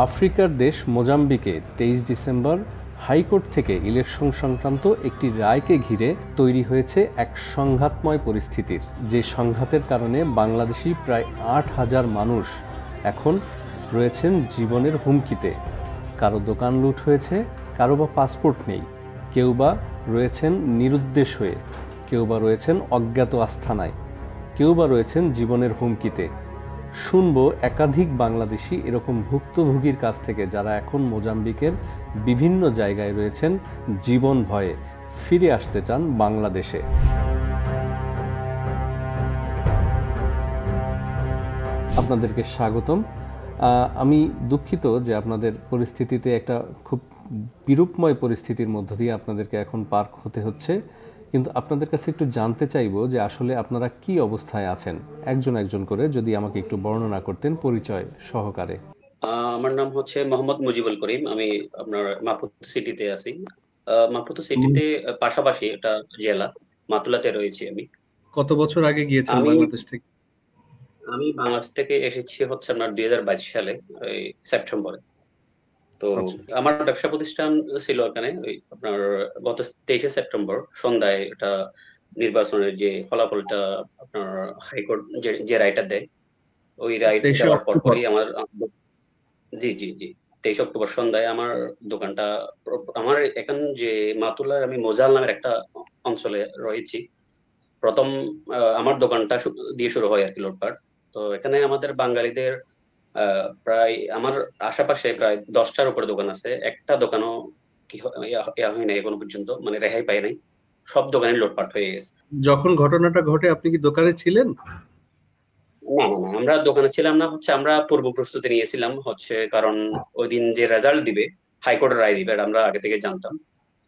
আফ্রিকার দেশ মোজাম্বিকে ২৩ December high court থেকে ইলেকশন সংক্রান্ত একটি রায়কে ঘিরে তৈরি হয়েছে এক সংঘাতময় পরিস্থিতির, যে সংঘাতের কারণে বাংলাদেশি প্রায় ৮,০০০ মানুষ এখন রয়েছেন জীবনের হুমকিতে। কারো দোকান লুট হয়েছে, কারো বা পাসপোর্ট নেই, কেউ বা রয়েছেন নিরুদ্দেশ হয়ে, কেউ বা রয়েছেন অজ্ঞাত আস্থানায়, কেউ বা রয়েছেন জীবনের হুমকিতে। শুনবো একাধিক বাংলাদেশি এরকম ভুক্তভোগীর কাছ থেকে, যারা এখন মোজাম্বিকের বিভিন্ন জায়গায় রয়েছেন জীবন ভয়ে, ফিরে আসতে চান বাংলাদেশে। আপনাদেরকে স্বাগতম। আমি দুঃখিত যে আপনাদের পরিস্থিতিতে একটা খুব বিরূপময় পরিস্থিতির মধ্য দিয়ে আপনাদেরকে এখন পার হতে হচ্ছে, কিন্তু আপনাদের কাছে একটু জানতে চাইবো যে আসলে আপনারা কি অবস্থায় আছেন, একজন একজন করে যদি আমাকে একটু বর্ণনা করতেন পরিচয় সহকারে। আমার নাম হচ্ছে মোহাম্মদ মুজিবুল করিম। আমি আপনার মাপুতো সিটিতে আছি। মাপুতো সিটিতে পাশাপাশি একটা জেলা মাতুলাতে রয়েছি আমি। কত বছর আগে গিয়েছেন আমি বাংলাদেশ থেকে? আমি বাংলাদেশ থেকে এসেছি হচ্ছে আপনার ২০২২ সালে এই সেপ্টেম্বরে। তো আচ্ছা। আমার ব্যবসা প্রতিষ্ঠান ছিল এখানে। ওই আপনার গত ২৩শে সেপ্টেম্বর সন্ধ্যায় এটা নির্বাচনের যে ফলাফলটা আপনার হাইকোর্ট যে রায়টা দেয়, ওই রায় ২৩শে দেওয়ার অক্টোবর। পরপরই আমার জি, জি, জি। ২৩ অক্টোবর সন্ধ্যায় আমার দোকানটা আমার এখন যে মাতুলার আমি মোজাল নামের একটা অঞ্চলে রয়েছি। ১ম আমার দোকানটা দিয়ে শুরু হয় আরকি লুটপাট। তো এখানে আমাদের বাঙালিদের প্রায় আমার আশেপাশে প্রায় ১০ টার উপরে দোকান আছে। একটা দোকানও কি ইয়া হয় নাই এখনো পর্যন্ত, মানে রেহাই পায় নাই। সব দোকানই লুটপাট হয়ে গেছে। যখন ঘটনাটা ঘটে আপনি কি দোকানে ছিলেন? না, না, না। আমরা দোকানে ছিলাম না, হচ্ছে আমরা পূর্ব প্রস্তুতি নিয়েছিলাম, হচ্ছে কারণ ঐদিন যে রেজাল্ট দিবে, হাইকোর্টের রায় দিবে, এটা আমরা আগে থেকে জানতাম।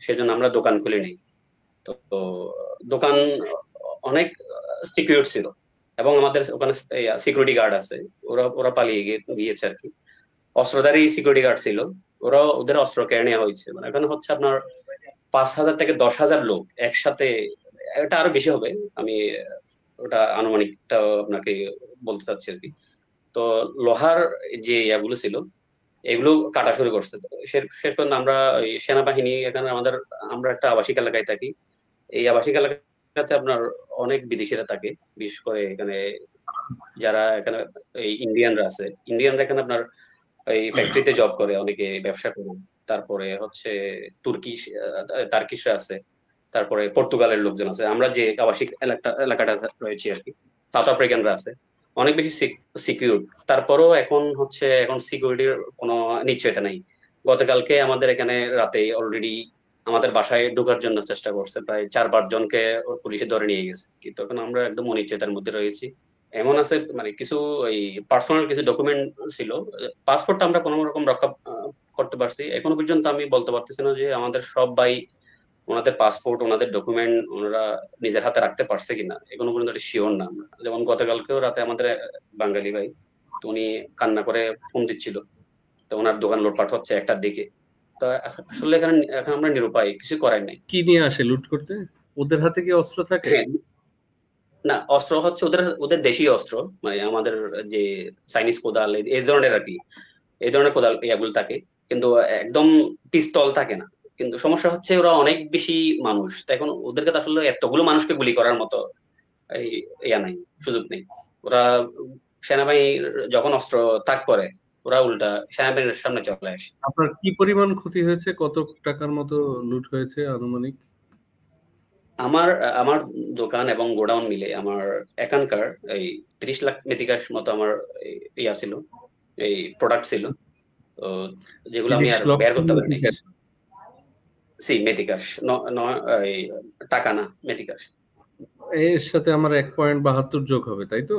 সেজন্য আমরা দোকান খুলি নাই। তো দোকান অনেক সিকিউর ছিল এবং আমাদের ওখানে সিকিউরিটি গার্ড আছে। ওরা ওরা পালিয়ে গিয়েছে আরকি। অস্ত্রধারী সিকিউরিটি গার্ড ছিল। ওদের অস্ত্র কেড়ে নেওয়া হয়েছে। মানে এখানে হচ্ছে আপনার ৫,০০০ থেকে ১০,০০০ লোক একসাথে, এটা আরো বেশি হবে। আমি ওটা আনুমানিকটা আপনাকে বলতে চাচ্ছি আরকি। তো লোহার যে ইয়াগুলো ছিল, এগুলো কাটা শুরু করছে। তো শেষ পর্যন্ত আমরা ওই সেনাবাহিনী এখানে আমরা একটা আবাসিক এলাকায় থাকি। এই আবাসিক এলাকাতে আপনার অনেক বিদেশিরা থাকে। বিশেষ করে এখানে যারা এখানে এই ইন্ডিয়ানরা আছে। ইন্ডিয়ানরা এখানে আপনার এই ফ্যাক্টরিতে জব করে, অনেকে ব্যবসা করে। তারপরে হচ্ছে তুর্কিশ তার্কিশরা আছে। তারপরে পর্তুগালের লোকজন আছে। আমরা যে আবাসিক এলাকাটা রয়েছি আরকি। সাউথ আফ্রিকানরা আছে। অনেক বেশি সিকিউর। তারপরেও এখন সিকিউরিটির কোনো নিশ্চয়তা নাই। গতকালকে আমাদের এখানে রাতে অলরেডি আমাদের বাসায় ঢোকার জন্য চেষ্টা করছে। প্রায় ৪-৫ জনকে পুলিশে ধরে নিয়ে গেছে। কিন্তু এখন আমরা একদম অনিশ্চয়তার মধ্যে রয়েছি। এমন আছে, মানে কিছু ওই পার্সোনাল কিছু ডকুমেন্ট ছিল। পাসপোর্টটা আমরা কোন রকম রক্ষা করতে পারছি। এখনো পর্যন্ত আমি বলতে পারতেছি না যে আমাদের সব ভাই ওনাদের পাসপোর্ট, ওনাদের ডকুমেন্ট ওনারা নিজের হাতে রাখতে পারছে কিনা, এখনো পর্যন্ত শিওর না আমরা। যেমন গতকালকেও রাতে আমাদের বাঙালি ভাই, তো উনি কান্না করে ফোন দিচ্ছিল। তো ওনার দোকান লুটপাট হচ্ছে ১টার দিকে। তো আসলে এখন আমরা নিরুপায়, কিছু করার নাই। কি নিয়ে আসে লুট করতে? ওদের হাতে কি অস্ত্র থাকে? হ্যাঁ, না, অস্ত্র হচ্ছে ওদের ওদের দেশীয় অস্ত্র। মানে আমাদের যে চাইনিজ কোদাল এই ধরনের আরকি। এই ধরনের কোদাল ইয়াগুলো থাকে। কিন্তু একদম পিস্তল থাকে না। কিন্তু সমস্যা হচ্ছে ওরা অনেক বেশি মানুষ। তো এখন ওদেরকে তো আসলে এতগুলো মানুষকে গুলি করার মতো এই নাই, সুযোগ নেই। ওরা সেনাবাহিনী যখন অস্ত্র তাক করে, ওরা উল্টা সেনাবাহিনীর সামনে চলে আসে। আপনার কি পরিমাণ ক্ষতি হয়েছে? কত টাকার মতো লুট হয়েছে আনুমানিক? আমার আমার দোকান এবং গোডাউন মিলে আমার এখানকার এই ৩০ লাখ মেথিকাশ মতো আমার ইয়া ছিল, এই প্রোডাক্ট ছিল। তো যেগুলো আমি ৩০ আর লক্ষ বের করতে পারি নাই। টাকা। মেথিকাশ এই টাকা না, মেথিকাশ। এর সাথে আমার ১.৭২ যোগ হবে, তাই তো?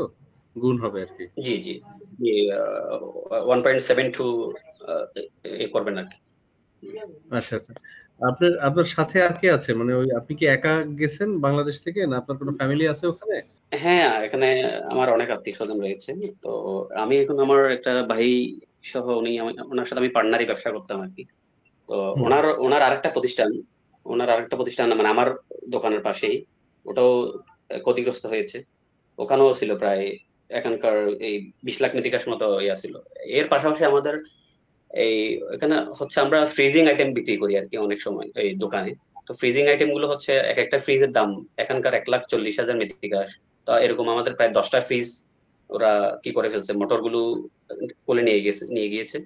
গুণ হবে আরকি। জি, জি। জি, 1.72 করবেন আরকি। আচ্ছা, আচ্ছা। আপনার সাথে আর কে আছে? মানে আপনি কি একা গেছেন বাংলাদেশ থেকে? না আপনার কোনো ফ্যামিলি আছে ওখানে? হ্যাঁ, এখানে আমার অনেক আত্মীয়স্বজন রয়েছে। তো আমি এখন আমার একটা ভাই সহ উনার সাথে আমি পার্টনারি ব্যবসা করতাম আরকি। তো হুম। ওনার আরেকটা প্রতিষ্ঠান মানে আমার দোকানের পাশেই। ওটাও ক্ষতিগ্রস্ত হয়েছে। ওখানেও ছিল প্রায় এখানকার এই ২০ লাখ মেথিকাশ মতো ইয়া ছিল। এর পাশাপাশি আমাদের এই এখানে হচ্ছে আমরা ফ্রিজিং আইটেম বিক্রি করি আর কি অনেক সময় এই দোকানে। তো ফ্রিজিং আইটেম গুলো হচ্ছে এক একটা ফ্রিজের দাম এখানকার 1,40,000 মেথিকাশ। তো এরকম আমাদের প্রায় 10টা ফ্রিজ ওরা কি করে ফেলছে, মোটর গুলো কোলে নিয়ে গিয়েছে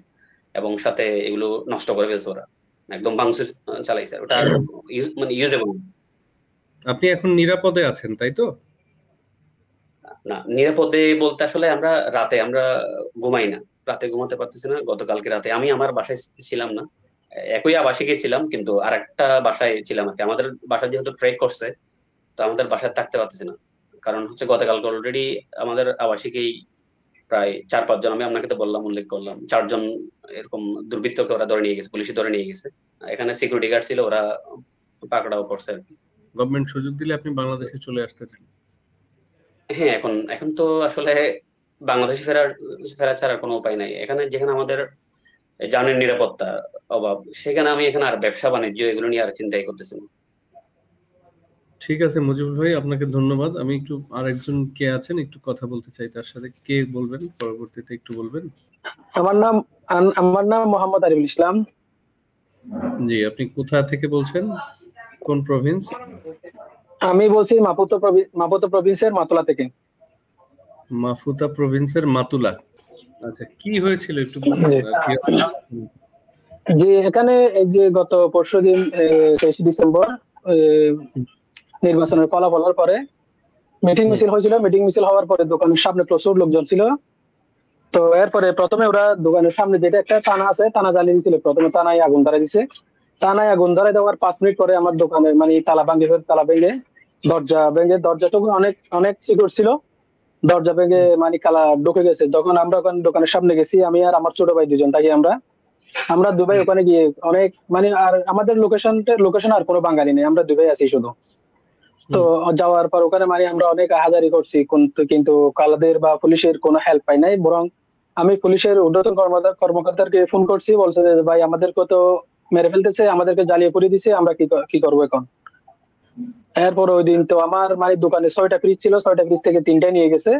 এবং সাথে এগুলো নষ্ট করে ফেলছে ওরা, একদম ভাঙচুর চালাইছে ওটা আর মানে ইউজেবল আপনি এখন নিরাপদে আছেন তাই তো? না। নিরাপদে বলতে আসলে আমরা ঘুমাই না, রাতে ঘুমাতে পারতেছি না। গতকালকে রাতে আমি আমার বাসায় ছিলাম না, একই আবাসিকে ছিলাম কিন্তু আর একটা বাসায় ছিলাম আর কি। আমাদের বাসা যেহেতু ট্রেক করছে, তো আমাদের বাসায় থাকতে পারতেছি না। কারণ হচ্ছে গতকালকে অলরেডি আমাদের আবাসিকেই প্রায় 4-5 জন, আমি আপনাকে তো উল্লেখ করলাম 4 জন এরকম দুর্বৃত্তকে ওরা ধরে নিয়ে গেছে, পুলিশে ধরে নিয়ে গেছে। এখানে সিকিউরিটি গার্ড ছিল, ওরা পাকড়াও করছে আর কি। গভর্নমেন্ট সুযোগ দিলে আপনি বাংলাদেশে চলে আসতে চান? হ্যাঁ, এখন এখন তো আসলে বাংলাদেশে ফেরা ছাড়া কোনো উপায় নাই। এখানে যেখানে আমাদের জানের নিরাপত্তা অভাব, সেখানে আমি এখানে আর ব্যবসা বাণিজ্য এগুলো নিয়ে আর চিন্তাই করতেছি না। ঠিক আছে মুজিবুল ভাই, আপনাকে ধন্যবাদ। আমি একটু আরেকজন কে আছেন একটু কথা বলতে চাই, তার সাথে কে বলবেন পরবর্তীতে একটু বলবেন। আমার নাম আমার নাম মোহাম্মদ আরিফুল ইসলাম। জি, আপনি কোথা থেকে বলছেন, কোন প্রভিন্স? আমি বলছি মাপুতো প্রভিন্সের মাতুলা থেকে। মাফুতা প্রভিন্সের মাতুলা। আচ্ছা, কি হয়েছিল একটু বলুন। যে এখানে এই যে গত পরশুদিন 23 ডিসেম্বর নির্বাচনের ফলাফলের পরে মিটিং মিছিল হয়েছিল। মিটিং মিছিল হওয়ার পরে দোকানের সামনে প্রচুর লোকজন ছিল। তো এরপরে প্রথমে ওরা দোকানের সামনে যেটা একটা টানা আছে, টানা জ্বালিয়ে দিয়েছিল। প্রথমে টানায় আগুন ধরাই দিছে। টানায় আগুন ধরাই দেওয়ার 5 মিনিট পরে আমার দোকানের মানে তালা ভেঙে দরজাটুকু অনেক অনেক সিকিউর ছিল। দরজা ভেঙে মানে কালা ঢুকে গেছে। যখন আমরা ওখানে দোকানের সামনে গেছি, আমি আর আমার ছোট ভাই দুজন থাকি, আমরা দুবাই ওখানে গিয়ে অনেক মানে আর আমাদের লোকেশন আর কোনো বাঙালি নেই, আমরা দুবাই আছি শুধু। তো যাওয়ার পর ওখানে মানে আমরা অনেক হাজারি করছি, কিন্তু কালাদের বা পুলিশের কোনো হেল্প পাই নাই। বরং আমি পুলিশের ঊর্ধ্বতন কর্মকর্তাকে ফোন করছি, বলছে যে ভাই আমাদেরকে তো মেরে ফেলতেছে, আমাদেরকে জ্বালিয়ে পুড়িয়ে দিছে, আমরা কি করবো এখন। এরপর ওই দিন তো আমার মানে দোকানে 6টা ফ্রিজ ছিল, 6টা ফ্রিজ থেকে 3টাই নিয়ে গেছে।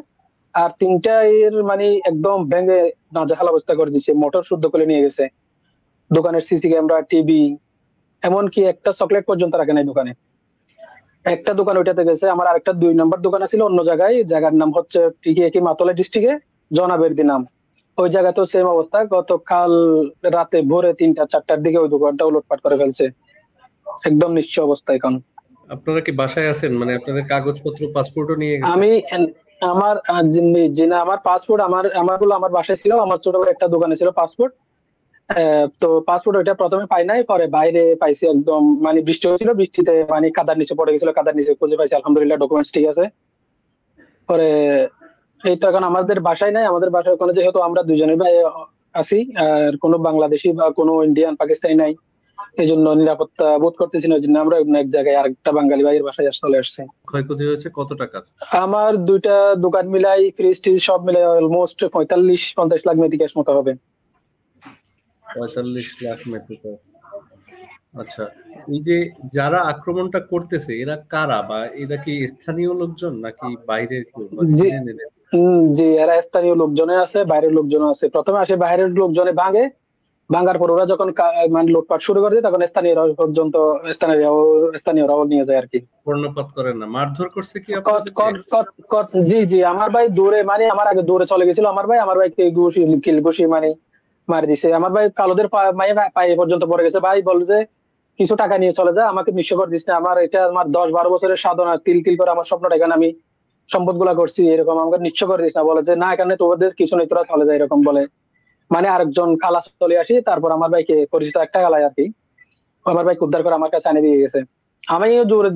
আর 3টার মানে একদম ভেঙে নাজেহাল অবস্থা করে দিচ্ছে, মোটর শুদ্ধ করে নিয়ে গেছে। দোকানের সিসি ক্যামেরা, টিভি, এমনকি একটা চকলেট পর্যন্ত রাখে নাই দোকানে। একটা দোকান ওইটাতে গেছে। আমার আরেকটা 2 নম্বর দোকান ছিল অন্য জায়গায়, জায়গার নাম হচ্ছে একই মাতলা ডিস্ট্রিক্টে জনাবেরদি নাম। ওই জায়গাতেও সেম অবস্থা। গতকাল রাতে ভোরে 3টা-4টার দিকে ওই দোকানটাও লুটপাট করে ফেলছে। একদম নিঃস্ব অবস্থা এখন। আপনারা কি বাসায় আছেন, মানে আপনাদের কাগজপত্র পাসপোর্টও নিয়ে গেছে? আমি আমার আমার পাসপোর্ট আমার বাসায় ছিল। আমার ছোট ভাই একটা দোকানে ছিল পাসপোর্ট। তো পাসপোর্ট ওইটা প্রথমে পাই নাই, পরে বাইরে পাইছি। একদম মানে বৃষ্টি হচ্ছিল, বৃষ্টিতে মানে কাদার নিচে পড়ে গেছিল, কাদার নিচে খুঁজে পাইছি। আলহামদুলিল্লাহ ডকুমেন্টস ঠিক আছে। পরে এই তো এখন আমাদের বাসায় নাই। আমাদের বাসায় ওখানে যেহেতু আমরা দুজনের ভাই আছি, আর কোনো বাংলাদেশি বা কোনো ইন্ডিয়ান পাকিস্তানি নাই, এই জন্য নিরাপত্তা বোধ করতেছি না। ওই জন্য আমরা অন্য এক জায়গায় আরেকটা বাঙালি ভাইয়ের বাসায় চলে আসছি। ক্ষয়ক্ষতি হয়েছে কত টাকার? আমার 2টা দোকান মিলাই, ফ্রিজ টিজ সব মিলাই অলমোস্ট 45-50 লাখ মেথি ক্যাশ মতো হবে। 45 লাখ মেথিক্যাশ। আচ্ছা, এই যে যারা আক্রমণটা করতেছে এরা কারা, বা এরা কি স্থানীয় লোকজন নাকি বাইরের কেউ, বা জি চিনেন এদের? জি, এরা স্থানীয় লোকজনে আছে, বাইরের লোকজন আছে। প্রথমে আসে বাইরের লোকজনে ভাঙার পর ওরা যখন মানে লুটপাট শুরু করে দেয়, তখন স্থানীয়রাও নিয়ে যায় আর কি। কর্ণপাত করেন না? মারধর করছে কি আপনাদেরকে? জি জি, আমার ভাই দৌড়ে মানে আমার আগে দৌড়ে চলে গেছিল। আমার ভাইকে ঘুষি মানে মারি দিছে। আমার ভাই কালোদের পায়ে পর্যন্ত পড়ে গেছে। ভাই বল যে কিছু টাকা নিয়ে চলে যা, আমাকে নিঃস্ব করে দিস না। আমার 10-12 বছরের সাধনা, তিল তিল করে আমার স্বপ্নটা, এখানে আমি সম্পদ গুলা করছি, এরকম আমাকে নিঃস্ব করে দিস না। বলে যে না, এখানে তোদের কিছু নেই, তোরা চলে যায়, এরকম বলে। মানে আরেকজন খালা চলে আসি, তারপর আমার ভাইকে পরিচিত একটা খালায় আর কি, আমার ভাইকে উদ্ধার করে আমার কাছে আনে দিয়ে গেছে। আমি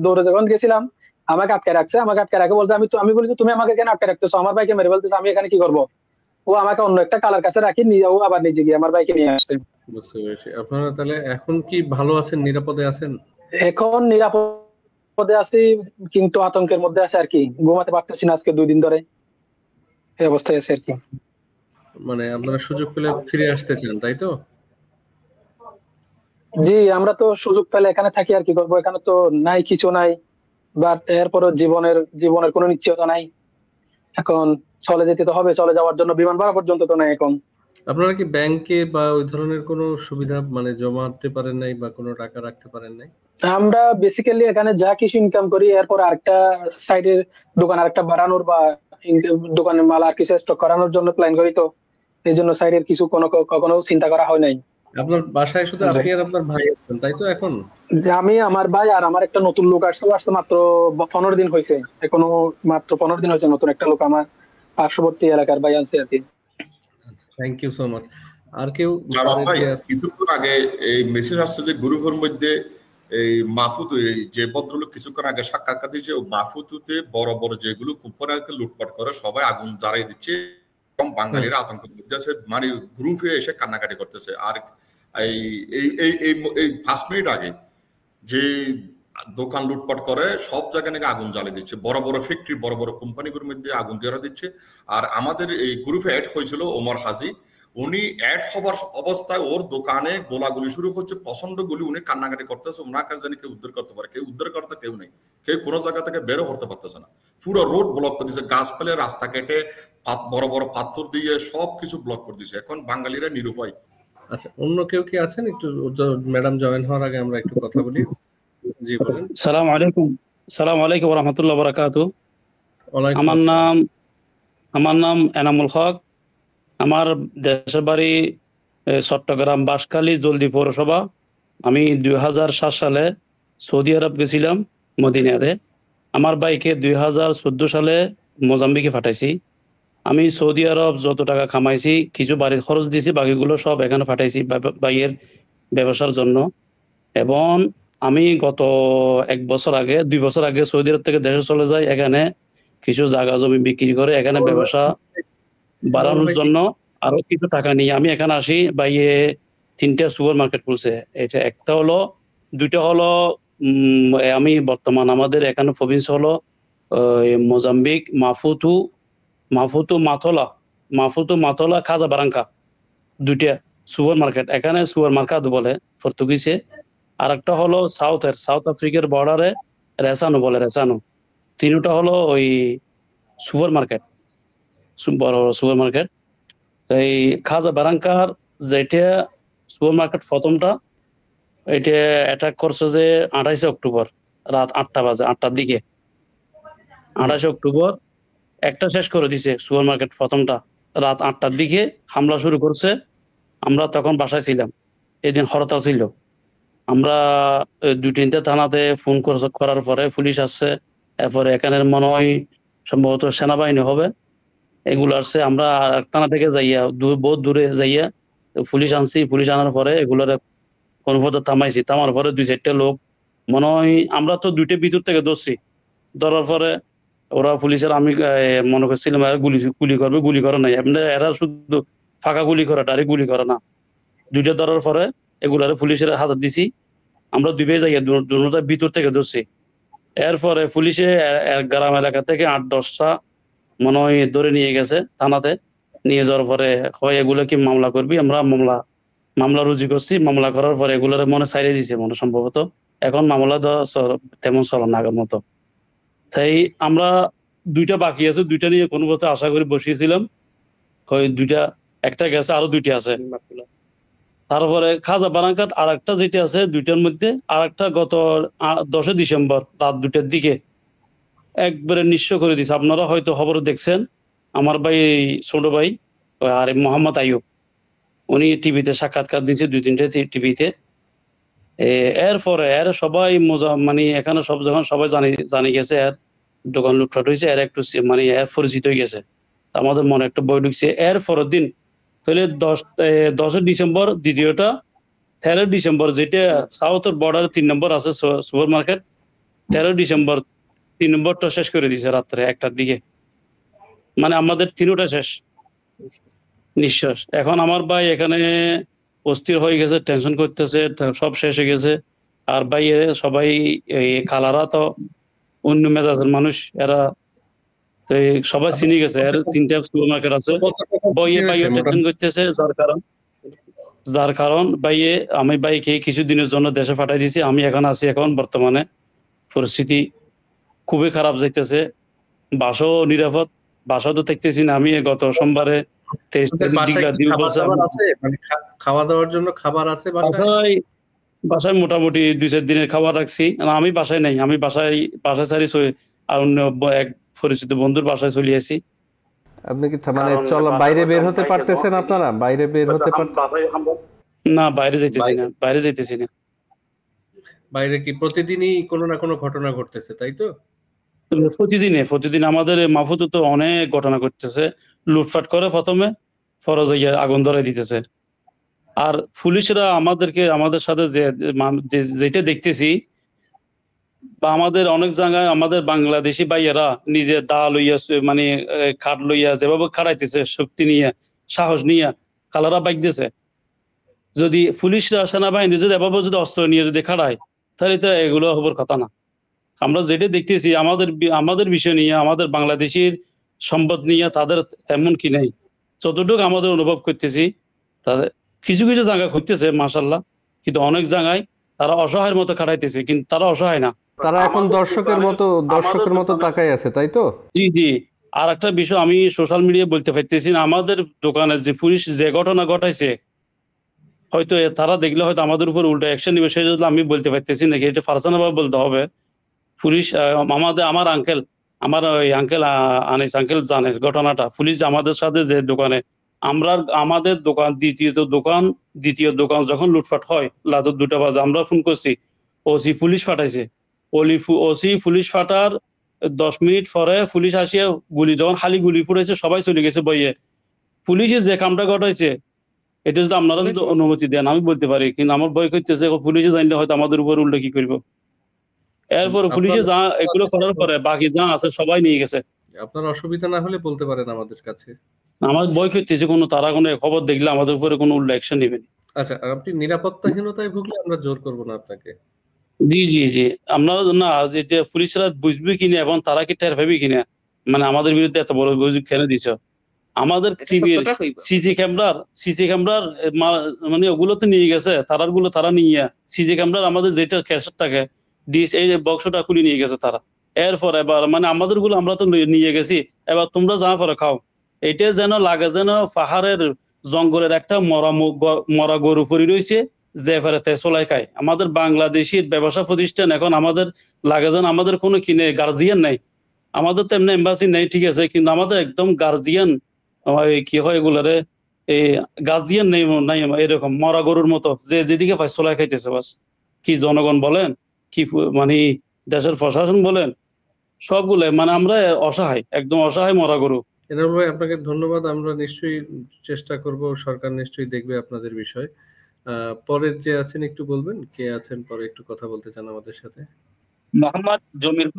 দৌড়ে যখন গেছিলাম, আমাকে আটকে রাখছে। আমাকে আটকে রাখে বলছে আমি বলি তুমি আমাকে কেন আটকে রাখতেছো, আমার ভাইকে মেরে ফেলতেছো, আমি এখানে কি করবো। ও আমাকে অন্য একটা কালার কাছে রাখি, ও আবার নিজে গিয়ে আমার ভাইকে নিয়ে আসছে। বুঝতে পেরেছি। আপনারা তাহলে এখন কি ভালো আছেন, নিরাপদে আছেন? এখন নিরাপদে আছি, কিন্তু আতঙ্কের মধ্যে আছে আর কি। ঘুমাতে পারতেছি না আজকে 2 দিন ধরে, এই অবস্থায় আছে আর কি। মানে আপনারা সুযোগ পেলে ফিরে আসতে চান তাই তো? জি, আমরা তো সুযোগ পেলে এখানে থাকি, আর কি করবো। এখানে তো নাই, কিছু নাই। বাট এরপরও জীবনের কোনো নিশ্চয়তা নাই। এখন চলে যেতে তো হবে, চলে যাওয়ার জন্য বিমান ভাড়া পর্যন্ত তো নাই এখন। আপনারা কি ব্যাংকে বা ওই ধরনের কোনো সুবিধা মানে জমাতে পারেন নাই বা কোনো টাকা রাখতে পারেন নাই? আমরা বেসিক্যালি এখানে যা কিছু ইনকাম করি এরপর আরেকটা সাইডের দোকান আরেকটা বাড়ানোর বা দোকানের মাল আর কিছু স্টক করানোর জন্য প্ল্যান করি, তো এই জন্য সাইডের কিছু কখনো চিন্তা করা হয় নাই। আপনার বাসায় শুধু আপনি আর আপনার ভাই আছেন তাই তো এখন? যে আমি, আমার ভাই আর আমার একটা নতুন লোক আসছে মাত্র 15 দিন হয়েছে, এখনো মাত্র 15 দিন হয়েছে নতুন একটা লোক আমার পার্শ্ববর্তী এলাকার ভাই আছে আর কি। Thank you so much. আর কেউ জামাল ভাই, কিছুক্ষণ আগে এই মেসেজ আসছে যে গ্রুপের মধ্যে এই মাহফুজ, এই যে ভদ্রলোক কিছুক্ষণ আগে সাক্ষাৎকার দিয়েছে, মাহফুজতে বড় বড় যেগুলো কোম্পানিকে লুটপাট করে সবাই আগুন জ্বালিয়ে দিচ্ছে এবং বাঙালিরা আতঙ্কের মধ্যে আছে, মানে গ্রুপে এসে কান্নাকাটি করতেছে। আর এই এই এই এই 5 মিনিট আগে যে দোকান লুটপাট করে সব জায়গায় নাকি আগুন জ্বালিয়ে দিচ্ছে, বড় বড় ফ্যাক্টরি বড় বড় কোম্পানিগুলোর মধ্যে আগুন জ্বালিয়ে দিচ্ছে। আর আমাদের এই গ্রুপে অ্যাড হয়েছিল ওমর হাজি, উনি অ্যাড হবার অবস্থায় ওর দোকানে গোলাগুলি শুরু হচ্ছে, প্রচন্ড গুলি, উনি কান্নাকাটি করতেছে, ওনাকে জানি কেউ উদ্ধার করতে পারে, কেউ উদ্ধার করতে কেউ নেই, কেউ কোনো জায়গা থেকে বেরো করতে পারতেছে না, পুরো রোড ব্লক করে দিচ্ছে, গাছ ফেলে রাস্তা কেটে বড় বড় পাথর দিয়ে সবকিছু ব্লক করে দিচ্ছে, এখন বাঙালিরা নিরুপায়। আচ্ছা, অন্য কেউ কি আছেন? একটু ম্যাডাম জয়েন হওয়ার আগে আমরা একটু কথা বলি। জি বলেন। সালাম আলাইকুম ওয়া রাহমাতুল্লাহি ওয়া বারাকাতুহু। আমার নাম এনামুল হক। আমার দেশের বাড়ি চট্টগ্রাম বাঁশখালী জলদি পৌরসভা। আমি 2007 সালে সৌদি আরব গেছিলাম মদিনাতে। আমার ভাইকে 2014 সালে মোজাম্বিকে পাঠাইছি। আমি সৌদি আরব যত টাকা কামাইছি কিছু বাড়ির খরচ দিয়েছি, বাকিগুলো সব এখানে পাঠাইছি ভাইয়ের ব্যবসার জন্য। এবং আমি গত 2 বছর আগে সৌদি আরব থেকে দেশে চলে যাই, এখানে কিছু জায়গা জমি বিক্রি করে এখানে ব্যবসা বাড়ানোর জন্য আরো কিছু টাকা নিয়ে আমি এখানে আসি। ভাইয়ে 3টা সুপার মার্কেট খুলছে, এটা একটা হলো, 2টা হলো আমি বর্তমান আমাদের এখানে প্রভিন্স হলো মোজাম্বিক, মাফুতু মাথোলা কাজাবারাঙ্কা, 2টা সুপার মার্কেট এখানে সুপার মার্কেট বলে পর্তুগিজে। আর একটা হলো সাউথ আফ্রিকার বর্ডারে রেসানো বলে, রেসানো। 3টা হলো ওই সুপার মার্কেট, বড় সুপার মার্কেট। এই কাজাবারাঙ্কার যেটা সুপার মার্কেট প্রথমটা, এটা অ্যাটাক করছে যে 28 অক্টোবর রাত 8টা বাজে, 8টার দিকে 28 অক্টোবর একটা শেষ করে দিছে সুপার মার্কেট প্রথমটা। রাত 8টার দিকে হামলা শুরু করছে। আমরা তখন বাসায় ছিলাম, এদিন হরতাল ছিল। আমরা 2-3টে থানাতে ফোন করার পরে পুলিশ আসছে, এরপরে এখানের মনে হয় সম্ভবত সেনাবাহিনী হবে, এগুলো আসছে। আমরা থানা থেকে যাইয়া বহুত দূরে যাইয়া পুলিশ আনছি। পুলিশ আনার পরে এগুলোর কোনো পথে থামার পরে 2-4টে লোক মনে হয়, আমরা তো 2টে ভিতর থেকে ধরছি, ধরার পরে ওরা পুলিশের, আমি মনে করছিলাম গুলি করবে, গুলি করে নাই। এমনি এরা শুধু ফাঁকা গুলি করে, ডাইরেক্ট গুলি করে না। 2টা ধরার পরে এগুলারে পুলিশের হাতে দিছি। আমরা 2 যাই দুটোটা ভিতর থেকে ধরছি। এরপরে পুলিশে গ্রাম এলাকা থেকে 8-10টা মনে হয় ধরে নিয়ে গেছে থানাতে। নিয়ে যাওয়ার পরে হয় এগুলো কি মামলা করবি, আমরা মামলা রুজু করছি। মামলা করার পরে এগুলোর মনে ছাইড়ে দিছে মনে সম্ভবত। এখন মামলা তো তেমন চলে না আগের মতো। তাই আমরা 2টা বাকি আছে, 2টা নিয়ে কোনো মতে আশা করি বসিয়েছিলাম। একটা গেছে, আরো 2টা আছে। তারপরে কাজাবারাঙ্কাত আর একটা যেটা আছে, 2টার মধ্যে আর একটা গত 10 ডিসেম্বর রাত 2টার দিকে একবারে নিঃস্ব করে দিছে। আপনারা হয়তো খবর দেখছেন, আমার ভাই, ছোট ভাই আর মোহাম্মদ আইয়ুব, উনি টিভিতে সাক্ষাৎকার দিয়েছে, 2-3টে টিভিতে। এরপরে এর সবাই মানে এখানে যখন সবাই জানি গেছে এর দোকান লুটপাট হয়েছে, এর একটু মানে এর পরিচিত হয়ে গেছে, আমাদের মনে একটা বই ঢুকছে। এর পরের দিন তাহলে 10 ডিসেম্বর দ্বিতীয়টা, 13 ডিসেম্বর যেটা সাউথের বর্ডার 3 নম্বর আছে সুপার মার্কেট, 13 ডিসেম্বর 3 নম্বরটা শেষ করে দিছে রাত্রে 1টার দিকে। মানে আমাদের 3টা শেষ, নিঃশ্বাস। এখন আমার ভাই এখানে অস্থির হয়ে গেছে, টেনশন করতেছে, সব শেষ হয়ে গেছে। আর ভাই সবাই খালারা তো অন্য মেজাজের মানুষ, এরা সবাই চিনি গেছে। এর 3টা সুপার মার্কেট আছে। ভাইয়ে টেনশন করতেছে, যার কারণ আমি ভাইকে কিছুদিনের জন্য দেশে পাঠাই দিছি। আমি এখন আছি, এখন বর্তমানে পরিস্থিতি খুবই খারাপ যাইতেছে, বাসও নিরাপদ, বাসা তো দেখতেছি না। আমি গত সোমবারে 23 আপনাদের তারিখ বাসায় দিকলা কি দিব খাবার বলছে দাবার আছে? মানে খাওয়া দাওয়ার জন্য খাবার আছে বাসায়? বাসায় মোটামুটি 2-4 দিনের খাবার রাখছি। আমি বাসায় নাই। আমি বাসা ছাড়ি আর অন্য এক পরিচিত বন্ধুর বাসায় চলে আসি। আপনি কি মানে বাইরে বের হতে পারতেছেন? আপনারা বাইরে বের হতে না, বাইরে যাইতেছি না। বাইরে কি প্রতিদিনই কোনো না কোনো ঘটনা ঘটতেছে, তাই তো? প্রতিদিন আমাদের মাহফুজ তো অনেক ঘটনা ঘটতেছে। লুটপাট করে প্রথমে, পরে যাইয়া আগুন ধরাই দিতেছে। আর পুলিশরা আমাদের সাথে যেটা দেখতেছি, বা আমাদের অনেক জায়গায় আমাদের বাংলাদেশি ভাইয়েরা নিজে দা লইয়া মানে খাট লইয়া যেভাবে খাড়াইতেছে, শক্তি নিয়ে, সাহস নিয়ে কালারা বাইকতেছে। যদি পুলিশরা, সেনাবাহিনী যদি এভাবে যদি অস্ত্র নিয়ে যদি খাড়ায়, তাহলে তো এগুলো হবার কথা না। আমরা যেটা দেখতেছি আমাদের বিষয় নিয়ে, আমাদের বাংলাদেশের সম্পদ নিয়ে তাদের তেমন কি নেই। যতটুকু আমাদের অনুভব করতেছি, তাদের কিছু কিছু জায়গায় ঘুরতেছে মাশাআল্লাহ, কিন্তু অনেক জায়গায় তারা অসহায়ের মতো খাটাইতেছে, কিন্তু তারা অসহায় না। তারা এখন দর্শকের মতো তাকাই আছে, তাই তো? জি। আর একটা বিষয় আমি সোশ্যাল মিডিয়ায় বলতে পারতেছি না, আমাদের দোকানে যে পুলিশ যে ঘটনা ঘটাইছে, হয়তো তারা দেখলে হয়তো আমাদের উপর উল্টো অ্যাকশন নিবে, সেই জন্য আমি বলতে পারতেছি নাকি, এটা ফারসানা ভাবে বলতে হবে। পুলিশ আমার আঙ্কেল, ওই আঙ্কেল আনিস আঙ্কেল জানে ঘটনাটা। পুলিশ আমাদের সাথে যে দোকানে আমাদের দোকান দ্বিতীয় দোকান যখন লুটপাট হয় রাত 2টা বাজে, আমরা ফোন করছি, ওসি পুলিশ ফাটাইছে। ওসি পুলিশ ফাটার 10 মিনিট পরে পুলিশ আসিয়া যখন খালি গুলি ফুটাইছে, সবাই চলে গেছে বইয়ে। পুলিশে যে কামটা ঘটাইছে, এটা যদি আপনারা যদি অনুমতি দেন আমি বলতে পারি, কিন্তু আমার ভয় করতেছে পুলিশে জানলে হয়তো আমাদের উপর উল্টো কি করবো। এরপর পুলিশে যা এগুলো করার পরে বাকি যা আছে সবাই নিয়ে গেছে। আপনার অসুবিধা না হলে বলতে পারেন আমাদের কাছে। আমার ভয় করতেছে তারা কোনো খবর দেখলে আমাদের উপরে কোনো উল্টো অ্যাকশন নেবেন। আচ্ছা, আপনি নিরাপত্তাহীনতায় ভুগলে আমরা জোর করব না আপনাকে। জি। আপনারা না, যে পুলিশরা বুঝবে কিনা এবং তারা কি টের পাবে কিনা, মানে আমাদের বিরুদ্ধে এত বড় অভিযোগ কেন দিছ। আমাদের টিভির সিসি ক্যামেরার মানে ওগুলো তো নিয়ে গেছে, তারা নিয়ে সিসি ক্যামেরার আমাদের যেটা ক্যাসেট থাকে এই বক্সটা খুলে নিয়ে গেছে তারা। এরপর এবার মানে আমাদের গুলো আমরা তো নিয়ে গেছি, এবার তোমরা যা পরে খাও। এটা যেন লাগে যেন পাহাড়ের জঙ্গলের একটা মরা গরু পরি রয়েছে, যে ফেরাতে চলাই খায়। আমাদের বাংলাদেশের ব্যবসা প্রতিষ্ঠান এখন আমাদের লাগে যেন আমাদের কোনো কিনে গার্জিয়ান নাই। আমাদের তো এমনি এম্বাসি নেই, ঠিক আছে, কিন্তু আমাদের একদম গার্জিয়ান কি হয় এগুলারে, এই গার্জিয়ান নাই এরকম মরা গরুর মতো, যে যেদিকে পায় চলাই খাইতেছে। বাস কি জনগণ বলেন, কি মানে দেশের প্রশাসন বলেন, সবগুলো মানে আমরা অসহায়, একদম অসহায় মরা গরু। এনার ভাই, আপনাকে ধন্যবাদ। আমরা নিশ্চয়ই চেষ্টা করব, সরকার নিশ্চয়ই দেখবে আপনাদের বিষয়। পরের যে আছেন একটু বলবেন, কে আছেন পরে একটু কথা বলতে চান আমাদের সাথে? মোহাম্মদ জমির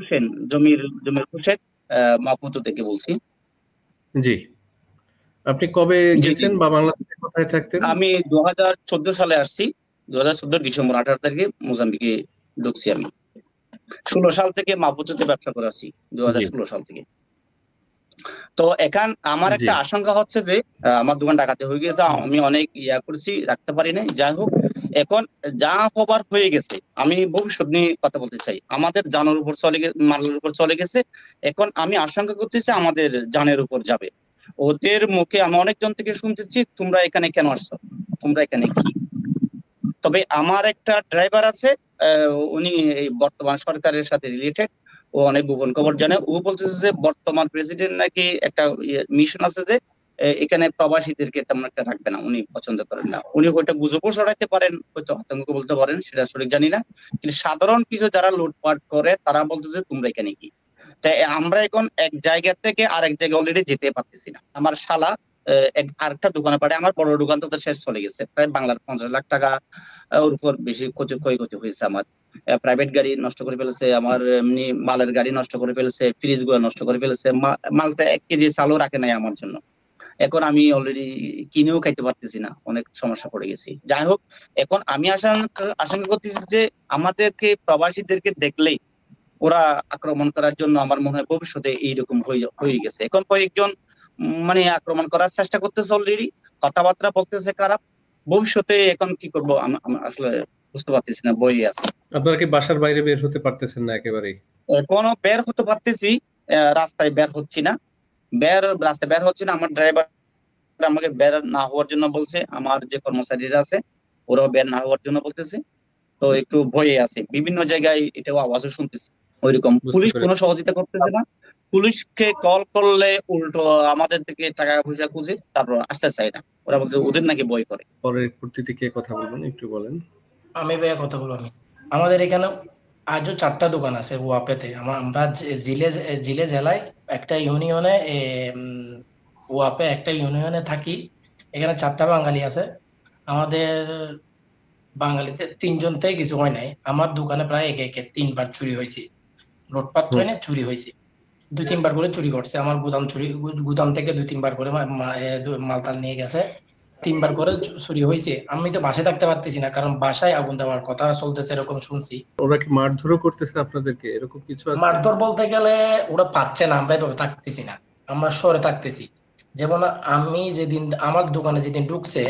হোসেন, মাপুতো থেকে বলছি। জি, আপনি কবে গেছেন বা বাংলাদেশে কোথায় থাকতেন? আমি 2014 সালে আসছি। 2014 ডিসেম্বর 18 তারিখে মোজাম্বিকে ঢুকছি। আমি 16 সাল থেকে মাপুতোতে ব্যবসা করে আসছি, 2016 সাল থেকে। তো এখন আমার একটা আশঙ্কা হচ্ছে যে আমার দোকান ডাকাতি হয়ে গেছে, আমি অনেক করেছি, রাখতে পারি নাই। যাই হোক, এখন যা হবার হয়ে গেছে, আমি ভবিষ্যৎ নিয়ে কথা বলতে চাই। আমাদের জানের উপর মালের উপর চলে গেছে। এখন আমি আশঙ্কা করতেছি আমাদের জানের উপর যাবে। ওদের মুখে আমি অনেকজন থেকে শুনতেছি, তোমরা এখানে কেন আসছো, তোমরা এখানে কি। তবে আমার একটা ড্রাইভার আছে, উনি এই বর্তমান সরকারের সাথে রিলেটেড, ও অনেক গোপন খবর জানে। ও বলতেছে যে বর্তমান প্রেসিডেন্ট নাকি একটা মিশন আছে যে এখানে প্রবাসীদেরকে তেমন একটা রাখবে না, উনি পছন্দ করেন না। উনি হয়তো গুজবও ছড়াইতে পারেন, হয়তো আতঙ্ক বলতে পারেন, সেটা সঠিক জানি না। কিন্তু সাধারণ কিছু যারা লুটপাট করে তারা বলতেছে তোমরা এখানে কি। তাই আমরা এখন এক জায়গা থেকে আরেক জায়গায় অলরেডি যেতে পারতেছি না। আমার শালা আরেকটা দোকানে পারে, আমার বড় দোকান তো শেষ চলে গেছে, প্রায় বাংলার 50 লাখ টাকা ওর উপর বেশি ক্ষয়ক্ষতি হয়েছে। আমার প্রাইভেট গাড়ি নষ্ট করে ফেলেছে, আমার এমনি মালের গাড়ি নষ্ট করে ফেলেছে, ফ্রিজ গুলো নষ্ট করে ফেলেছে, মালটা 1 কেজি চালও রাখে নাই আমার জন্য। এখন আমি অলরেডি কিনেও খাইতে পারতেছি না, অনেক সমস্যা পড়ে গেছি। যাই হোক, এখন আমি আশঙ্কা করতেছি যে আমাদেরকে প্রবাসীদেরকে দেখলেই ওরা আক্রমণ করার জন্য আমার মনে হয় ভবিষ্যতে এইরকম হয়ে গেছে। এখন কয়েকজন মানে আক্রমণ করার চেষ্টা করতেছে, অলরেডি কথাবার্তা বলতেছে খারাপ। ভবিষ্যতে এখন কি করবো আসলে বুঝতে পারতেছি না, বই আছে। আপনারা কি বাসার বাইরে বের হতে পারতেছেন না একেবারেই? এখনো বের হতে পারতেছি, রাস্তায় বের হচ্ছি না। রাস্তায় বের হচ্ছে না, আমার ড্রাইভার আমাকে বের না হওয়ার জন্য বলছে, আমার যে কর্মচারীরা আছে ওরাও বের না হওয়ার জন্য বলতেছে। তো একটু ভয়ে আছে, বিভিন্ন জায়গায় এটাও আওয়াজও শুনতেছি ওইরকম। বুঝতে পুলিশ পেরেছি। কোনো সহযোগিতা করতেছে না, পুলিশকে কল করলে উল্টো আমাদের থেকে টাকা পয়সা খুঁজে তারপর আসতে চায় না, ওরা বলছে ওদের নাকি ভয় করে। পরের পূর্তিতে কে কথা বলবেন একটু বলেন। আমি ভাইয়া কথা বলবো। আমাদের এখানে আজও 4টা দোকান আছে ওয়াপেতে। আমরা জিলে জেলায় একটা ইউনিয়নে ওয়াপে একটা ইউনিয়নে থাকি। এখানে 4টা বাঙালি আছে। আমাদের বাঙালিতে 3জন থেকে কিছু হয় নাই। আমার দোকানে প্রায় একে একে 3বার চুরি হয়েছে। লুটপাট হয় না, চুরি হয়েছে। 2-3বার করে চুরি করছে। আমার গুদাম থেকে 2-3বার করে মালতাল নিয়ে গেছে। 3বার করে চুরি হয়েছে। আমি তো বাসায় থাকতে পারতেছি না, কারণ বাসায় আগুন দেওয়ার কথা চলতেছে, এরকম শুনছি। ওরা কি মারধরও করতেছে আপনাদেরকে, এরকম কিছু আছে? মারধর বলতে গেলে ওরা পাচ্ছে না, আমরা এভাবে থাকতেছি না, আমরা শহরে থাকতেছি। যেমন আমি যেদিন আমার দোকানে যেদিন ঢুকছে,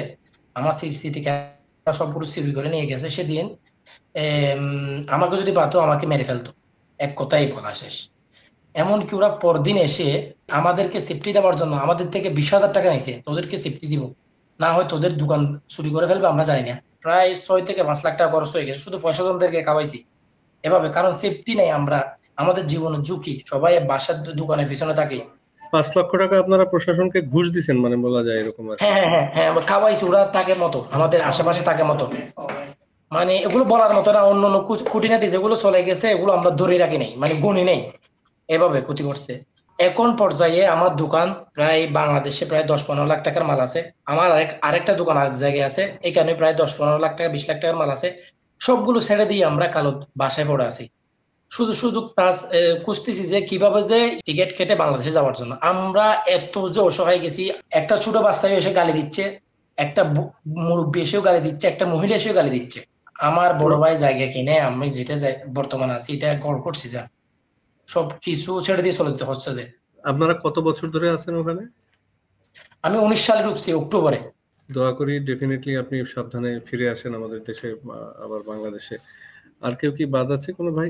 আমার সিসিটিভি ক্যামেরা সবগুলো চুরি করে নিয়ে গেছে। সেদিন আমাকে যদি পাতো আমাকে মেরে ফেলতো, এক কথাই বলা শেষ। এমনকি ওরা পরদিন এসে আমাদেরকে সেফটি দেওয়ার জন্য আমাদের থেকে 20,000 টাকা নিয়েছে, তোদেরকে সেফটি দিব, না হয় তোদের দোকান চুরি করে ফেলবে, আমরা জানি না। প্রায় 6 থেকে 5 লাখ টাকা খরচ হয়ে গেছে, শুধু প্রশাসনদেরকে খাওয়াইছি এভাবে, কারণ সেফটি নেই। আমাদের জীবনের ঝুঁকি, সবাই বাসার দোকানের পিছনে থাকি। 5 লক্ষ টাকা আপনারা প্রশাসনকে ঘুষ দিচ্ছেন মানে বলা যায় এরকম আর কি। হ্যাঁ, আমরা খাওয়াইছি, ওরা থাকে মতো, আমাদের আশেপাশে থাকে মতো। মানে এগুলো বলার মতো না। অন্য খুঁটিনাটি যেগুলো চলে গেছে এগুলো আমরা ধরে রাখি নাই, মানে গুণি নেই, এভাবে ক্ষতি করছে। এখন পর্যায়ে আমার দোকান প্রায় বাংলাদেশে প্রায় 10-15 লাখ টাকার মাল আছে। আমার আরেকটা দোকান আরেক জায়গায় আছে, এখানে প্রায় 10-15 লাখ টাকা 20 লাখ টাকার মাল আছে। সবগুলো ছেড়ে দিয়ে আমরা কালো বাসায় পড়ে আছি। শুধু সুযোগ খুঁজতেছি যে কিভাবে যে টিকিট কেটে বাংলাদেশে যাওয়ার জন্য। আমরা এত যে অসহায় গেছি, একটা ছোট বাচ্চা এসে গালি দিচ্ছে, একটা মুরব্বী এসেও গালি দিচ্ছে, একটা মহিলা এসেও গালি দিচ্ছে। আমার বড় ভাই জায়গা কিনে আমি যেটা বর্তমানে আছি এটা গড় করছি, যা সব কিছু ছেড়ে দিয়ে চলে যেতে হচ্ছে। যে আপনারা কত বছর ধরে আছেন ওখানে? আমি 19 সালে ঢুকছি অক্টোবরে। দোয়া করি ডেফিনেটলি আপনি সাবধানে ফিরে আসেন আমাদের দেশে, আবার বাংলাদেশে। আর কেউ কি বাদ আছে কোনো ভাই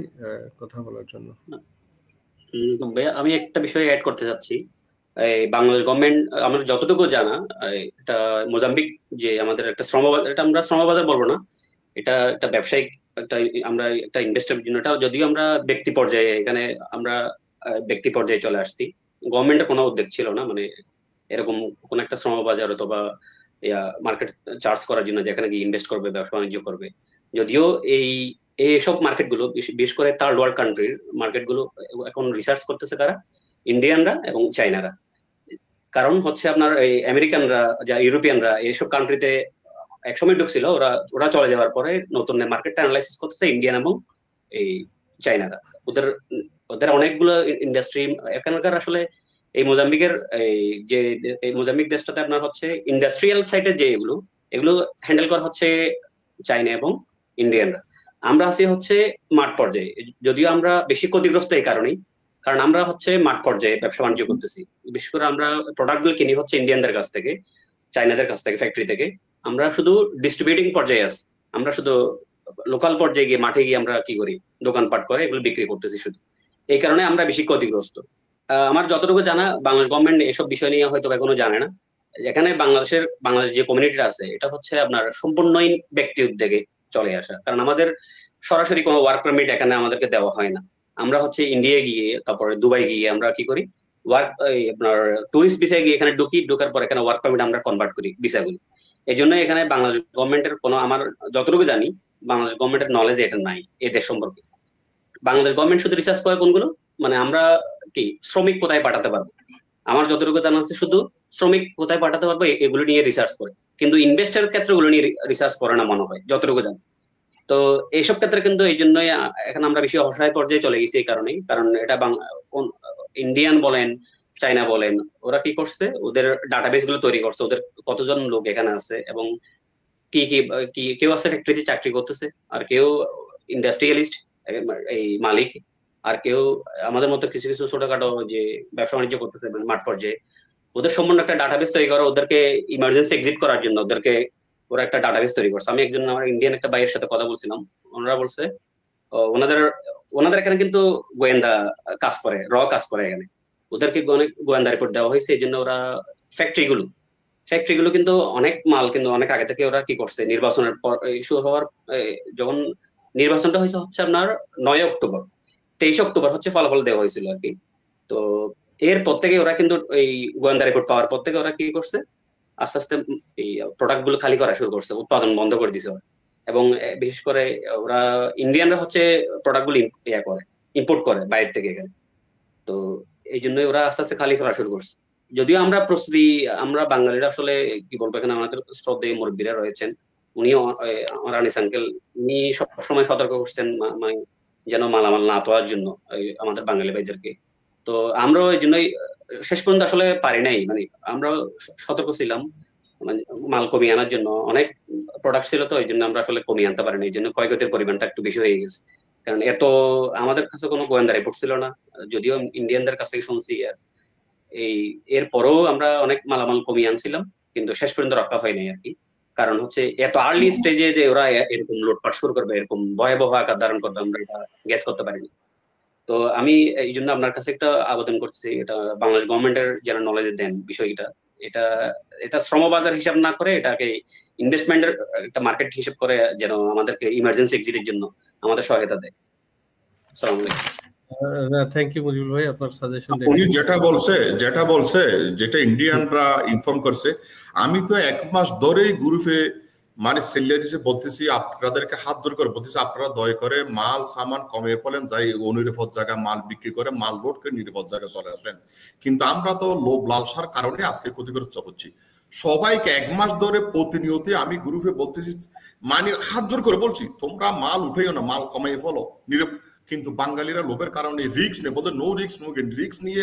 কথা বলার জন্য? ভাইয়া আমি একটা বিষয় অ্যাড করতে চাচ্ছি। এই বাংলাদেশ গভর্নমেন্ট, আমার যতটুকু জানা, এটা মোজাম্বিক যে আমাদের একটা শ্রমবাজার, এটা আমরা শ্রমবাজার বলবো না, এটা একটা ব্যবসায়িক একটা, আমরা একটা ইনভেস্টের জন্য, এটা যদিও আমরা ব্যক্তি পর্যায়ে এখানে আমরা ব্যক্তি পর্যায়ে চলে আসছি, গভর্নমেন্টের কোনো উদ্যোগ ছিল না, মানে এরকম কোন একটা শ্রমবাজার অথবা মার্কেট চার্জ করার জন্য যেখানে গিয়ে ইনভেস্ট করবে, ব্যবসা বাণিজ্য করবে। যদিও এইসব মার্কেটগুলো বিশেষ করে থার্ড ওয়ার্ল্ড কান্ট্রির মার্কেটগুলো এখন রিসার্চ করতেছে কারা, ইন্ডিয়ানরা এবং চাইনারা। কারণ হচ্ছে আপনার এই আমেরিকানরা, যা ইউরোপিয়ানরা এইসব কান্ট্রিতে একসময় ঢুকছিল, ওরা চলে যাওয়ার পরে নতুন মার্কেটটা অ্যানালাইসিস করতেছে ইন্ডিয়ান এবং এই চাইনারা। ওদের অনেকগুলো ইন্ডাস্ট্রি এখানকার আসলে এই মোজাম্বিকের এই মোজাম্বিক দেশটাতে আপনার হচ্ছে ইন্ডাস্ট্রিয়াল সাইডের যে এগুলো হ্যান্ডেল করা হচ্ছে চাইনা এবং ইন্ডিয়ানরা। আমরা আছি হচ্ছে মাঠ পর্যায়ে, যদিও আমরা বেশি ক্ষতিগ্রস্ত এই কারণেই, কারণ আমরা হচ্ছে মাঠ পর্যায়ে ব্যবসা বাণিজ্য করতেছি। বিশেষ করে আমরা প্রোডাক্টগুলো কিনি হচ্ছে ইন্ডিয়ানদের কাছ থেকে, চাইনাদের কাছ থেকে, ফ্যাক্টরি থেকে। আমরা শুধু ডিস্ট্রিবিউটিং পর্যায়ে আছি, আমরা শুধু লোকাল পর্যায়ে গিয়ে মাঠে গিয়ে আমরা কি করি, দোকানপাট করে এগুলো বিক্রি করতেছি শুধু। এই কারণে আমরা বেশি ক্ষতিগ্রস্ত। আমার যতটুকু জানা, বাংলাদেশ গভর্নমেন্ট এসব বিষয় নিয়ে হয়তো এখনো জানে না। এখানে বাংলাদেশ যে কমিউনিটিটা আছে এটা হচ্ছে আপনার সম্পূর্ণই ব্যক্তি উদ্যোগে চলে আসা, কারণ আমাদের সরাসরি কোনো ওয়ার্ক পারমিট এখানে আমাদেরকে দেওয়া হয় না। আমরা হচ্ছে ইন্ডিয়া গিয়ে, তারপরে দুবাই গিয়ে আমরা কি করি, আপনার টুরিস্ট ভিসায় গিয়ে এখানে ঢোকার পর এখানে ওয়ার্ক পারমিট আমরা কনভার্ট করি ভিসাগুলো। এই জন্য এখানে বাংলাদেশ গভর্নমেন্টের কোনো, আমার যতটুকু জানি বাংলাদেশ গভর্নমেন্টের নলেজ এটা নাই এদের সম্পর্কে। বাংলাদেশ গভর্নমেন্ট শুধু রিসার্চ করে কোনগুলো, মানে আমরা কি শ্রমিক কোথায় পাঠাতে পারবো, আমার যতটুকু জানা আছে শুধু শ্রমিক কোথায় পাঠাতে পারবো এগুলো নিয়ে রিসার্চ করে, কিন্তু ইনভেস্টের ক্ষেত্রে ওগুলো নিয়ে রিসার্চ করে না মনে হয় যতটুকু জানি। তো এইসব ক্ষেত্রে কিন্তু এই জন্যই এখন আমরা বেশি অসহায় পর্যায়ে চলে গেছি, এই কারণেই। কারণ এটা ইন্ডিয়ান বলেন, চাইনা বলেন, ওরা কি করছে, ওদের ডাটাবেস গুলো তৈরি করছে, ওদের কতজন লোক এখানে আছে এবং কি কি কেউ আছে ফ্যাক্টরিতে চাকরি করতেছে, আর কেউ ইন্ডাস্ট্রিয়ালিস্ট এই মালিক, আর কেউ আমাদের মতো কিছু কিছু ছোটখাটো যে ব্যবসা বাণিজ্য করতেছে মাঠ পর্যায়ে। ওদের সম্পূর্ণ একটা ডাটাবেস তৈরি করা, ওদেরকে ইমার্জেন্সি এক্সিট করার জন্য ওরা একটা ডাটাবেস তৈরি করছে। আমি একজন আমার ইন্ডিয়ান একটা ভাইয়ের সাথে কথা বলছিলাম, ওনারা বলছে ওনাদের এখানে কিন্তু গোয়েন্দা কাজ করে, কাজ করে এখানে। ওদেরকে অনেক গোয়েন্দা রিপোর্ট দেওয়া হয়েছে, এই জন্য ওরা ফ্যাক্টরিগুলো কিন্তু অনেক মাল কিন্তু অনেক আগে থেকে ওরা কি করছে, নির্বাচনের পর ইস্যু হওয়ার যখন নির্বাচনটা হচ্ছে আপনার 9 অক্টোবর, 23 অক্টোবর হচ্ছে ফলাফল দেওয়া হয়েছিল আর কি। তো এরপর থেকে ওরা কিন্তু এই গোয়েন্দা রিপোর্ট পাওয়ার পর থেকে ওরা কি করছে, আস্তে আস্তে এই প্রোডাক্ট গুলো খালি করা শুরু করছে, উৎপাদন বন্ধ করে দিছে ওরা। এবং বিশেষ করে ওরা ইন্ডিয়ানরা হচ্ছে প্রোডাক্ট গুলো ইম্পোর্ট করে বাইরে থেকে এখানে। তো এই জন্যই ওরা আস্তে আস্তে খালি করা শুরু করছে। যদিও আমরা বাঙালিরা আসলে কি বলবো, এখানে আমাদের শ্রদ্ধেয় মুরব্বীরা রয়েছেন, উনিও আমার আনিস আঙ্কেল, উনি সবসময় সতর্ক করছেন যেন মালামাল না তোলার জন্য আমাদের বাঙালি ভাইদেরকে। তো আমরাও এই জন্যই শেষ পর্যন্ত আসলে পারি নাই, মানে আমরা সতর্ক ছিলাম মানে মাল কমিয়ে আনার জন্য। অনেক প্রোডাক্ট ছিল তো, এই জন্য আমরা আসলে কমিয়ে আনতে পারিনি, এই জন্য ক্ষয়ক্ষতির পরিমাণটা একটু বেশি হয়ে গেছে। কারণ এত আমাদের কাছে কোনো গোয়েন্দা রিপোর্ট ছিল না, যদিও ইন্ডিয়ানদের কাছ থেকে শুনছি। এরপরেও আমরা অনেক মালামাল কমিয়ে আনছিলাম, কিন্তু শেষ পর্যন্ত রক্ষা হয়নি আর কি। কারণ হচ্ছে এত আর্লি স্টেজে যে ওরা এরকম লুটপাট শুরু করবে, এরকম ভয়াবহ আকার ধারণ করবে, আমরা এটা গ্যাস করতে পারিনি। তো আমি এই জন্য আপনার কাছে একটা আবেদন করছি, এটা বাংলাদেশ গভর্নমেন্টের যেন নলেজ দেন বিষয়টা। এটা শ্রমবাজার হিসাব না করে এটাকে ইনভেস্টমেন্টের একটা মার্কেট হিসাব করে যেন আমাদেরকে ইমার্জেন্সি এক্সিটের জন্য আমাদের সহায়তা দেয়। আসসালামু আলাইকুম। থ্যাংক ইউ মুজিবুল ভাই, আপনার সাজেশন। উনি যেটা ইন্ডিয়ানরা ইনফর্ম করছে, আমি তো 1 মাস ধরেই গ্রুপে মানে সেলিয়া দিছে বলতেছি, আপনাদেরকে হাত ধরে করে বলতেছি, আপনারা দয়া করে মাল সামান কমিয়ে ফেলেন, যাই অনিরাপদ জায়গায় মাল বিক্রি করে মাল লোড করে নিরাপদ জায়গায় চলে আসেন। কিন্তু আমরা তো লোভ লালসার কারণে আজকে ক্ষতিগ্রস্ত হচ্ছি। সবাইকে 1 মাস ধরে প্রতিনিয়ত আমি গ্রুপে বলতেছি, মানে হাত জোর করে বলছি, তোমরা মাল উঠেও না, মাল কমিয়ে ফেলো। কিন্তু বাঙালিরা লোভের কারণে রিস্ক নেই, বলতে no risk no gain. Risk নিয়ে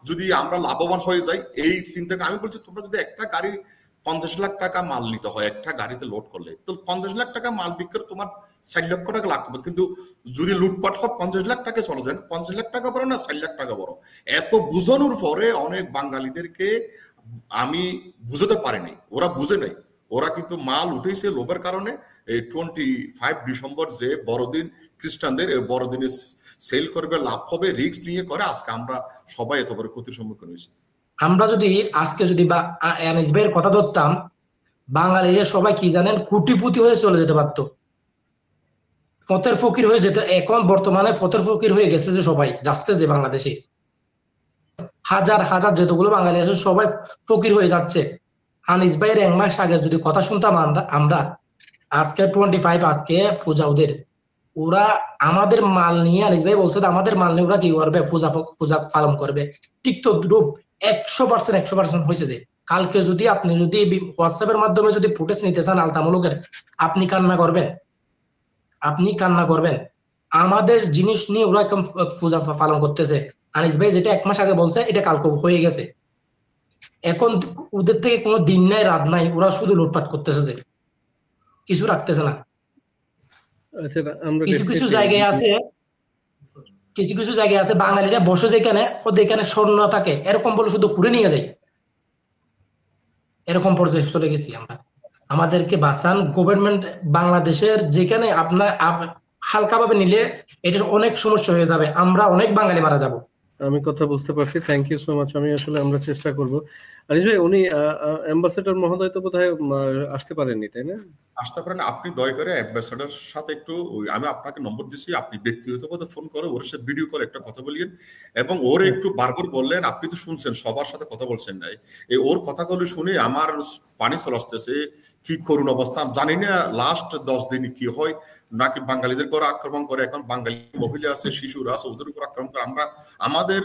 যদি আমরা লাভবান হয়ে যাই এই চিন্তাকে, আমি বলছি তোমরা যদি একটা গাড়ি 50 লাখ টাকা মাল নিতে হয় একটা গাড়িতে লোড করলে, তো 50 লাখ টাকা মাল বিক্রি তোমার 4 লক্ষ টাকা লাভ করবে। কিন্তু যদি লুটপাট হয় 50 লাখ টাকা চলে যায়, 50 লাখ টাকা বড় না 4 লাখ টাকা বড়। এত বুঝানোর পরে অনেক বাঙালিদেরকে আমি বুঝাতে পারিনি, ওরা বুঝে নাই। ওরা কিন্তু মাল উঠেছে লোভের কারণে। এই 25 ডিসেম্বর যে বড়দিন খ্রিস্টানদের, এই বড়দিনে সেল করবে, লাভ হবে, রিস্ক নিয়ে করে। আজকে আমরা সবাই এত বড় ক্ষতির সম্মুখীন হয়েছি। আমরা যদি আজকে যদি আনিস ভাইয়ের কথা ধরতাম, বাঙালিরা সবাই কি জানেন, কোটিপতি হয়ে চলে যেতে পারতো, ফতের ফকির হয়ে যেত। এখন বর্তমানে ফতের ফকির হয়ে গেছে, যে সবাই যাচ্ছে যে বাংলাদেশে হাজার হাজার যতগুলো বাঙালি আছে সবাই ফকির হয়ে যাচ্ছে। আনিস ভাইয়ের 1 মাস আগে যদি কথা শুনতাম আমরা আজকে 25, আজকে পূজা ওদের, ওরা আমাদের মাল নিয়ে, আনিস ভাই বলছে আমাদের মাল নিয়ে ওরা কি করবে, পূজা পালন করবে। টিকটক গ্রুপ 100% হয়েছে। যে কালকে যদি আপনি যদি হোয়াটসঅ্যাপের মাধ্যমে যদি ফুটেজ নিতে চান আলতামূলকের, আপনি কান্না করবেন। আমাদের জিনিস নিয়ে ওরা পূজা পালন করতেছে। আনিস ভাই যেটা 1 মাস আগে বলছে, এটা কালকে হয়ে গেছে। এখন ওদের থেকে কোনো দিন নাই রাত নাই, ওরা শুধু লুটপাট করতেছে, যে কিছু রাখতেছে না। কিছু কিছু জায়গায় আছে বাঙালিরা বসে যেখানে ওদের স্বর্ণ থাকে, এরকম বলে শুধু ঘুরে নিয়ে যায়। এরকম পর্যায়ে চলে গেছি আমরা। আমাদেরকে বাঁচান গভর্নমেন্ট। বাংলাদেশের যেখানে আপনার হালকাভাবে নিলে এটার অনেক সমস্যা হয়ে যাবে, আমরা অনেক বাঙালি মারা যাব। আমি কথা বুঝতে পারছি, থ্যাংক ইউ সো মাচ। আমি আসলে আমরা চেষ্টা করব। আনিস ভাই, উনি অ্যাম্বাসেডর মহোদয় তো বোধহয় আসতে পারেননি, তাই না? আসতে পারেন। আপনি দয়া করে অ্যাম্বাসেডর সাথে একটু, আমি আপনাকে নম্বর দিচ্ছি, আপনি ব্যক্তিগতভাবে ফোন করে ওর সাথে ভিডিও করে একটা কথা বলিয়েন, এবং ওর একটু বারবার বললেন, আপনি তো শুনছেন, সবার সাথে কথা বলছেন নাই, এই ওর কথাগুলো শুনে আমার পানি চলে আসতেছে। কি করুন অবস্থা জানি না, লাস্ট 10 দিন কি হয়, নাকি বাঙালিদের করে আক্রমণ করে, এখন বাঙালি মহিলা আছে, শিশুরা আছে, ওদের উপর আক্রমণ করে। আমাদের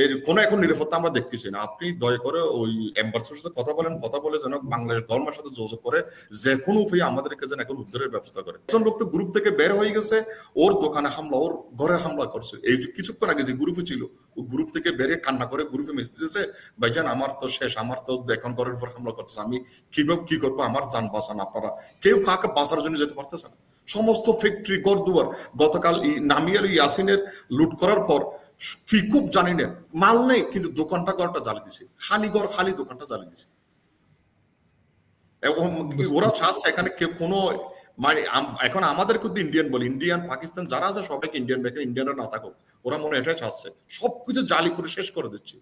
এর কোনো এখন নিরাপত্তা আমরা দেখতেছি না। আপনি দয়া করে ওই এম্বাসির সাথে কথা বলে যেন বাংলাদেশ গভর্নমেন্টের সাথে যোগাযোগ করে, যে কোনো উপায়ে আমাদেরকে যেন এখন উদ্ধারের ব্যবস্থা করে। একজন লোক তো গ্রুপ থেকে বের হয়ে গেছে, ওর দোকানে হামলা, ওর ঘরে হামলা করছে। এই কিছুক্ষণ আগে যে গ্রুপে ছিল, ও গ্রুপ থেকে বেরিয়ে কান্না করে গ্রুপে মেসেজ দিয়েছে, ভাইজান আমার তো শেষ, আমার তো এখন ঘরের উপর হামলা করতেছে, আমি কিভাবে কি করবো, আমার জান বাঁচান আপনারা। কেউ কাকে বাঁচার জন্য যেতে পারতেছে না। সমস্ত ফ্যাক্টরি ঘর দুয়ার, গতকাল নামিয়ার ইয়াসিনের লুট করার পর কি খুব জানি না, মাল নেই, কিন্তু ঘরটা জ্বালিয়ে দিছে, খালি ঘর, খালি দোকানটা জ্বালিয়ে দিছে। এবং ওরা চাচ্ছে এখানে কেউ কোনো, মানে এখন আমাদের কিন্তু ইন্ডিয়ান বলি, ইন্ডিয়ান পাকিস্তান যারা আছে সবাইকে ইন্ডিয়ান, ইন্ডিয়ানরা না থাকুক, ওরা মনে এটাই চাচ্ছে, সবকিছু জালি করে শেষ করে দিচ্ছে।